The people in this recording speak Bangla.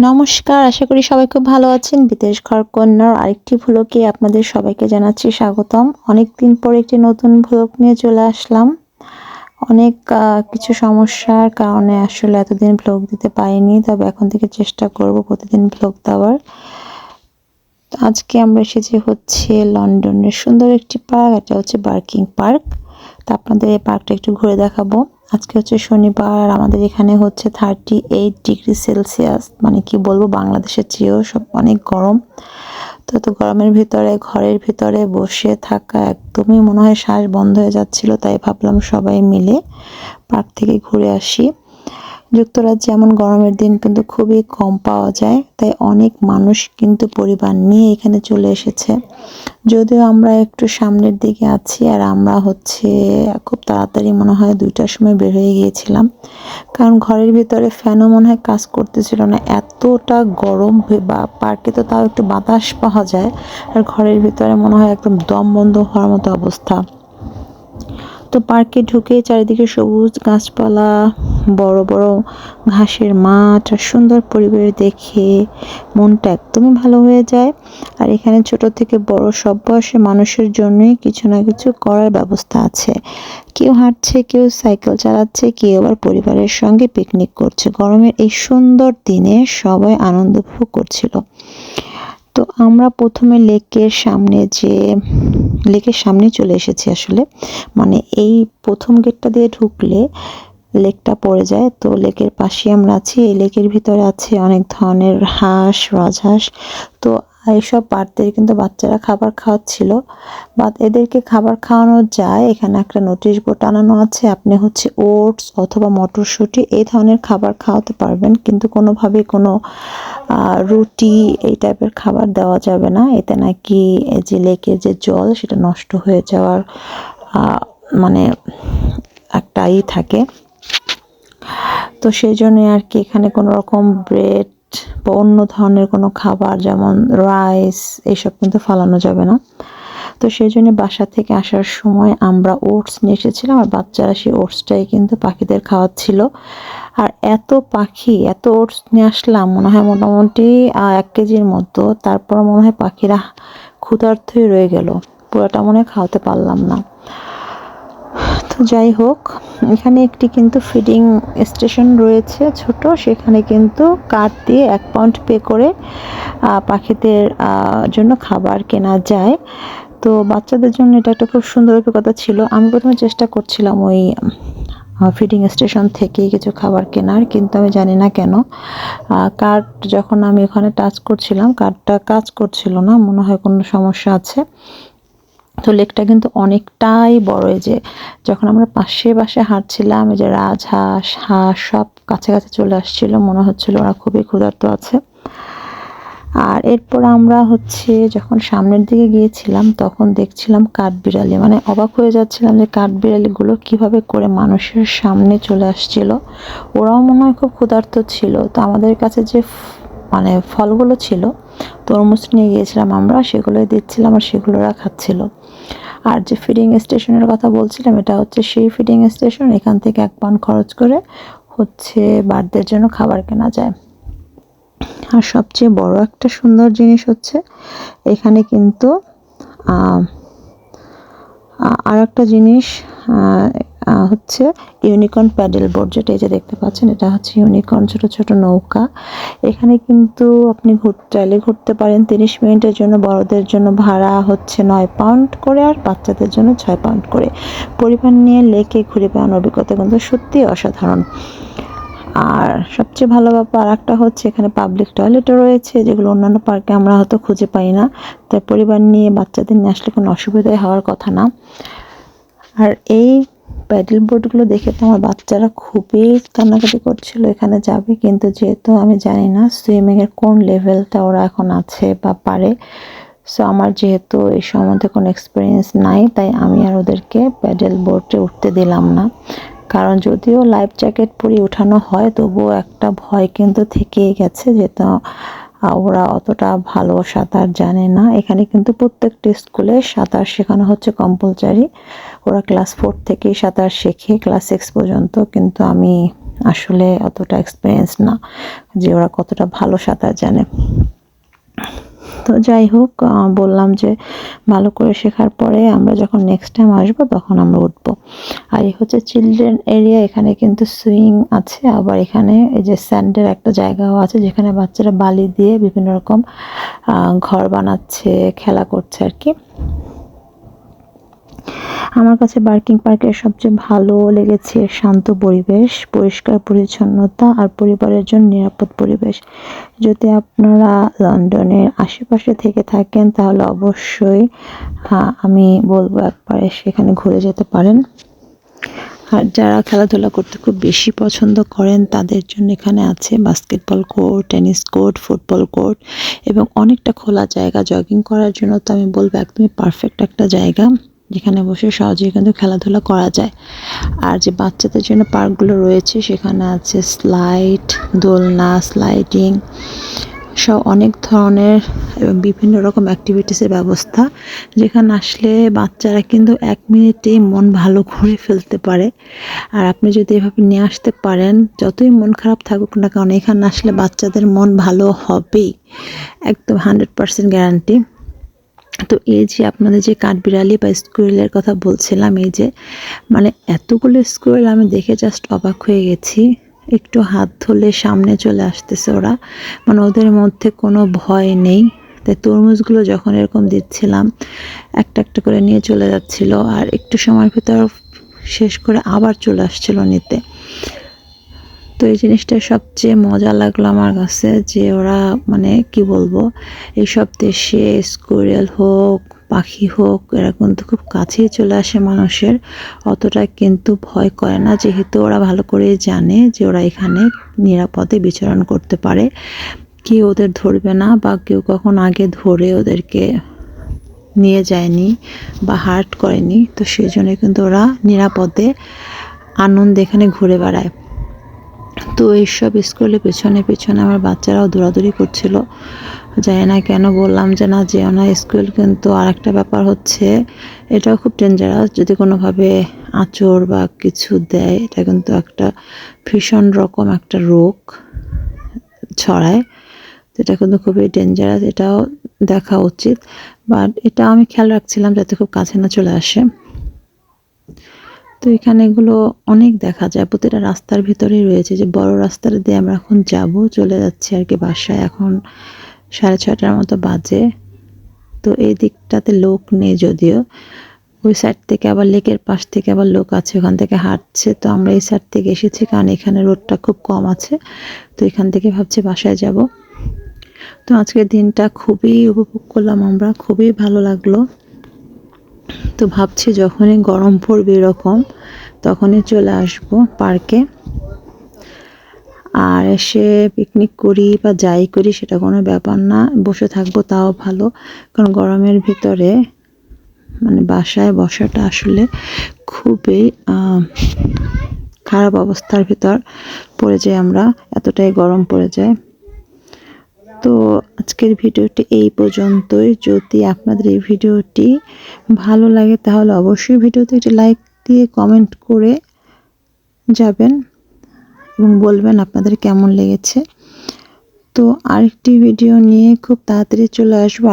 নমস্কার, আশা করি সবাই খুব ভালো আছেন। বিদেশ ঘর কন্যার আরেকটি ভ্লগে আপনাদের সবাইকে জানাচ্ছি স্বাগতম। অনেকদিন পর একটি নতুন ভ্লগ নিয়ে চলে আসলাম। অনেক কিছু সমস্যার কারণে আসলে এতদিন ভ্লগ দিতে পারিনি, তবে এখন থেকে চেষ্টা করব প্রতিদিন ভ্লগ দেওয়ার। আজকে আমরা এসেছি হচ্ছে লন্ডনের সুন্দর একটি পার্ক, এটা হচ্ছে বার্কিং পার্ক। তো আপনাদের এই পার্কটা একটু ঘুরে দেখাবো। আজকে হচ্ছে শনিবার আর আমাদের এখানে হচ্ছে 38 ডিগ্রি সেলসিয়াস, মানে কি বলবো, বাংলাদেশের চেয়েও সব অনেক গরম। তো গরমের ভিতরে ঘরের ভিতরে বসে থাকা একদমই মনে হয় শ্বাস বন্ধ হয়ে যাচ্ছিল, তাই ভাবলাম সবাই মিলে পার্ক থেকে ঘুরে আসি। যুক্তরাজ্যে এমন গরমের দিন কিন্তু খুবই কম পাওয়া যায়, তাই অনেক মানুষ কিন্তু পরিবার নিয়ে এখানে চলে এসেছে। যদিও আমরা একটু সামনের দিকে আছি আর আমরা হচ্ছে খুব তাড়াতাড়ি মনে হয় 2টার সময় বের হয়ে গিয়েছিলাম, কারণ ঘরের ভিতরে ফ্যানও মনে হয় কাজ করতেছিল না, এতটা গরম। বা পার্কে তো তাও একটু বাতাস পাওয়া যায়, আর ঘরের ভিতরে মনে হয় একদম দম বন্ধ হওয়ার মতো অবস্থা। তো পার্কে ঢুকে চারিদিকে সবুজ গাছপালা, বড় বড় ঘাসের মাঠ আর সুন্দর পরিবেশ দেখে মনটা একদমই ভালো হয়ে যায়। আর এখানে ছোট থেকে বড় সব বয়সের মানুষের জন্যই কিছু না কিছু করার ব্যবস্থা আছে। কেউ হাঁটছে, কেউ সাইকেল চালাচ্ছে, কেউ আবার পরিবারের সঙ্গে পিকনিক করছে। গরমের এই সুন্দর দিনে সবাই আনন্দ উপভোগ করছিল। তো আমরা প্রথমে লেকের সামনে চলে এসেছি আসলে। মানে এই প্রথম গেটটা দিয়ে ঢুকলে লেকটা পড়ে যায়, তো লেকের পাশে আমরা আছি। এই লেকের ভিতরে আছে অনেক ধরনের হাঁস, রাজহাঁস। তো এইসব পাড়দের কিন্তু বাচ্চারা খাবার খাওয়াচ্ছিল, বা এদেরকে খাবার খাওয়ানো যায়। এখানে একটা নোটিশ বোর্ড টানানো আছে, আপনি হচ্ছে ওটস অথবা মটরশুঁটি এই ধরনের খাবার খাওয়াতে পারবেন, কিন্তু কোনোভাবেই কোনো রুটি এই টাইপের খাবার দেওয়া যাবে না। এতে নাকি যে লেকের যে জল সেটা নষ্ট হয়ে যাওয়ার মানে একটা থাকে। তো সেই জন্য আর কি এখানে কোনো রকম ব্রেড বা অন্য ধরনের কোনো খাবার যেমন রাইস এইসব কিন্তু ফালানো যাবে না। তো সেই জন্য বাসা থেকে আসার সময় আমরা ওটস নিয়ে এসেছিলাম, আর বাচ্চারা সেই ওটসটাই কিন্তু পাখিদের খাওয়াচ্ছিল। আর এত পাখি, এত ওটস নিয়ে আসলাম, মনে হয় মোটামুটি 1 কেজির মতো। তারপর মনে হয় পাখিরা ক্ষুধার্তই রয়ে গেল, পুরোটা মনে হয় খাওয়াতে পারলাম না। তো যাই হোক, এখানে একটি কিন্তু ফিডিং স্টেশন রয়েছে ছোট, সেখানে কিন্তু কার্ড দিয়ে 1 পাউন্ড পে করে পাখিদের জন্য খাবার কেনা যায়। তো বাচ্চাদের জন্য এটা একটা খুব সুন্দর অভিজ্ঞতা ছিল। আমি প্রথমে চেষ্টা করছিলাম ওই ফিডিং স্টেশন থেকেই কিছু খাবার কেনার, কিন্তু আমি জানি না কেন কার্ড যখন আমি ওখানে টাচ করছিলাম, কার্ডটা কাজ করছিল না, মনে হয় কোনো সমস্যা আছে। তো লেকটা কিন্তু অনেকটাই বড়। এই যে যখন আমরা পাশে হাঁটছিলাম, এই যে রাজহাঁস, হাঁস সব কাছাকাছি চলে আসছিল, মনে হচ্ছিল ওরা খুবই ক্ষুধার্ত আছে। আর এরপর আমরা হচ্ছে যখন সামনের দিকে গিয়েছিলাম, তখন দেখছিলাম কাঠবিড়ালি। মানে অবাক হয়ে যাচ্ছিলাম যে কাঠবিড়ালিগুলো কিভাবে করে মানুষের সামনে চলে আসছিল। ওরাও মনে হয় খুব ক্ষুধার্ত ছিল। তো আমাদের কাছে যে মানে ফলগুলো ছিল, তরমুজ নিয়ে গিয়েছিলাম আমরা, সেগুলোই দিচ্ছিলাম আর সেগুলোরা খাচ্ছিল। আর যে ফিডিং স্টেশনের কথা বলছিলাম, এটা হচ্ছে সেই ফিডিং স্টেশন। এখান থেকে 1 পাউন্ড খরচ করে হচ্ছে বার্ডদের জন্য খাবার কেনা যায়। আর সবচেয়ে বড় একটা সুন্দর জিনিস হচ্ছে এখানে কিন্তু আর একটা জিনিস হচ্ছে ইউনিকর্ন প্যাডেল বোর্ড, যেটা এই যে দেখতে পাচ্ছেন, এটা হচ্ছে ইউনিকর্ন ছোট ছোট নৌকা। এখানে কিন্তু আপনি চাইলে ঘুরতে পারেন 30 মিনিটের জন্য। বড়দের জন্য ভাড়া হচ্ছে 9 পাউন্ড করে, আর বাচ্চাদের জন্য 6 পাউন্ড করে। পরিবার নিয়ে লেকে ঘুরে বেড়ানোর অভিজ্ঞতা কিন্তু সত্যিই অসাধারণ। আর সবচেয়ে ভালো ব্যাপার একটা হচ্ছে এখানে পাবলিক টয়লেটও রয়েছে, যেগুলো অন্যান্য পার্কে আমরা হয়তো খুঁজে পাই না। তাই পরিবার নিয়ে বাচ্চাদের নিয়ে আসলে কোনো অসুবিধাই হওয়ার কথা না। আর এই প্যাডেল বোটগুলো দেখে তো আমার বাচ্চারা খুবই কান্নাকাটি করছিল এখানে যাবে, কিন্তু যেহেতু আমি জানি না সুইমিংয়ের কোন লেভেলটা ওরা এখন আছে বা পারে, সো আমার যেহেতু এই সম্বন্ধে কোনো এক্সপিরিয়েন্স নাই, তাই আমি আর ওদেরকে প্যাডেল বোটে উঠতে দিলাম না। কারণ যদিও লাইফ জ্যাকেট পরে ওঠানো হয়, তবুও একটা ভয় কিন্তু থেকেই গেছে, যেহেতু ওরা অতটা ভালো সাঁতার জানে না। এখানে কিন্তু প্রত্যেকটি স্কুলে সাঁতার শেখানো হচ্ছে কম্পালসারি। ওরা ক্লাস 4 থেকেই সাঁতার শেখে, ক্লাস 6 পর্যন্ত। কিন্তু আমি আসলে অতটা এক্সপিরিয়েন্স না যে ওরা কতটা ভালো সাঁতার জানে। তো যাই হোক, বললাম যে ভালো করে শেখার পরে আমরা যখন নেক্সট টাইম আসবো তখন আমরা উঠবো। আর এই হচ্ছে চিলড্রেন এরিয়া, এখানে কিন্তু সুইং আছে, আবার এখানে এই যে স্যান্ডের একটা জায়গাও আছে যেখানে বাচ্চারা বালি দিয়ে বিভিন্ন রকম ঘর বানাচ্ছে, খেলা করছে আর কি। আমার কাছে বার্কিং পার্কের সবচেয়ে ভালো লেগেছে শান্ত পরিবেশ, পরিষ্কার পরিচ্ছন্নতা আর পরিবারের জন্য নিরাপদ পরিবেশ। যদি আপনারা লন্ডনের আশেপাশে থেকে থাকেন তাহলে অবশ্যই আমি বলবো একবার সেখানে ঘুরে যেতে পারেন। আর যারা খেলাধুলা করতে খুব বেশি পছন্দ করেন তাদের জন্য এখানে আছে basketball court, tennis court, football court এবং অনেকটা খোলা জায়গা জগিং করার জন্য। তো আমি বলবো একদমই পারফেক্ট একটা জায়গা যেখানে বসে সহজেই কিন্তু খেলাধুলা করা যায়। আর যে বাচ্চাদের জন্য পার্কগুলো রয়েছে সেখানে আছে স্লাইড, দোলনা, স্লাইডিং সব অনেক ধরনের এবং বিভিন্ন রকম অ্যাক্টিভিটিসের ব্যবস্থা, যেখানে আসলে বাচ্চারা কিন্তু 1 মিনিটেই মন ভালো করে ফেলতে পারে। আর আপনি যদি এভাবে নিয়ে আসতে পারেন, যতই মন খারাপ থাকুক না কারণ এখানে আসলে বাচ্চাদের মন ভালো হবেই, একদম 100% গ্যারান্টি। তো এই যে আপনাদের যে কাঠবিড়ালি বা স্কুইরেলের কথা বলছিলাম, এই যে মানে এতগুলো স্কুইরেল আমি দেখে জাস্ট অবাক হয়ে গেছি। একটু হাত ধরলে সামনে চলে আসতেছে ওরা, মানে ওদের মধ্যে কোনো ভয় নেই। তাই তরমুজগুলো যখন এরকম দিচ্ছিলাম একটা একটা করে নিয়ে চলে যাচ্ছিল, আর একটু সময়ের ভিতর শেষ করে আবার চলে আসছিল নিতে। তো এই জিনিসটা সবচেয়ে মজা লাগলো আমার কাছে যে ওরা মানে কি বলবো, এইসব দেশে স্কুইরেল হোক, পাখি হোক, এরা কিন্তু খুব কাছেই চলে আসে মানুষের, অতটা কিন্তু ভয় করে না, যেহেতু ওরা ভালো করে জানে যে ওরা এখানে নিরাপদে বিচরণ করতে পারে, কেউ ওদের ধরবে না বা কেউ কখন আগে ধরে ওদেরকে নিয়ে যায়নি বা হার্ট করেনি। তো সেই জন্য কিন্তু ওরা নিরাপদে আনন্দে এখানে ঘুরে বেড়ায়। তো এইসব স্কুলের পেছনে পেছনে আমার বাচ্চারাও দৌড়াদৌড়ি করছিল, জানি না কেন বললাম যে না যেও না স্কুল। কিন্তু আর একটা ব্যাপার হচ্ছে এটাও খুব ডেঞ্জারাস, যদি কোনোভাবে আঁচড় বা কিছু দেয় এটা কিন্তু একটা ভীষণ রকম একটা রোগ ছড়ায়, যেটা কিন্তু খুবই ডেঞ্জারাস, এটাও দেখা উচিত। বাট এটা আমি খেয়াল রাখছিলাম যাতে খুব কাছে না চলে আসে। তো এখানে এগুলো অনেক দেখা যায়, প্রতিটা রাস্তার ভিতরেই রয়েছে। যে বড় রাস্তাটা দিয়ে আমরা এখন যাব, চলে যাচ্ছি আর কি বাসায়, এখন 6:30টার মতো বাজে। তো এই দিকটাতে লোক নেই যদিও, ওই সাইড থেকে আবার লেকের পাশ থেকে আবার লোক আছে, ওখান থেকে হাঁটছে। তো আমরা এই সাইড থেকে এসেছি কারণ এখানে রোডটা খুব কম আছে, তো এখান থেকে ভাবছি বাসায় যাব। তো আজকের দিনটা খুবই উপভোগ করলাম আমরা, খুবই ভালো লাগলো। তো ভাবছি যখনই গরম পড়বে এরকম তখনই চলে আসব পার্কে, আর এসে পিকনিক করি বা যাই করি সেটা কোনো ব্যাপার না, বসে থাকবো তাও ভালো। কারণ গরমের ভিতরে মানে বাসায় বসাটা আসলে খুবই খারাপ অবস্থার ভিতর পড়ে যাই আমরা, এতটাই গরম পড়ে যায়। তো আজকের ভিডিওটি এই পর্যন্তই। যদি আপনাদের এই ভিডিওটি ভালো লাগে তাহলে অবশ্যই ভিডিওতে একটি লাইক দিয়ে কমেন্ট করে যাবেন এবং বলবেন আপনাদের কেমন লেগেছে। তো আরেকটি ভিডিও নিয়ে খুব তাড়াতাড়ি চলে আসবো।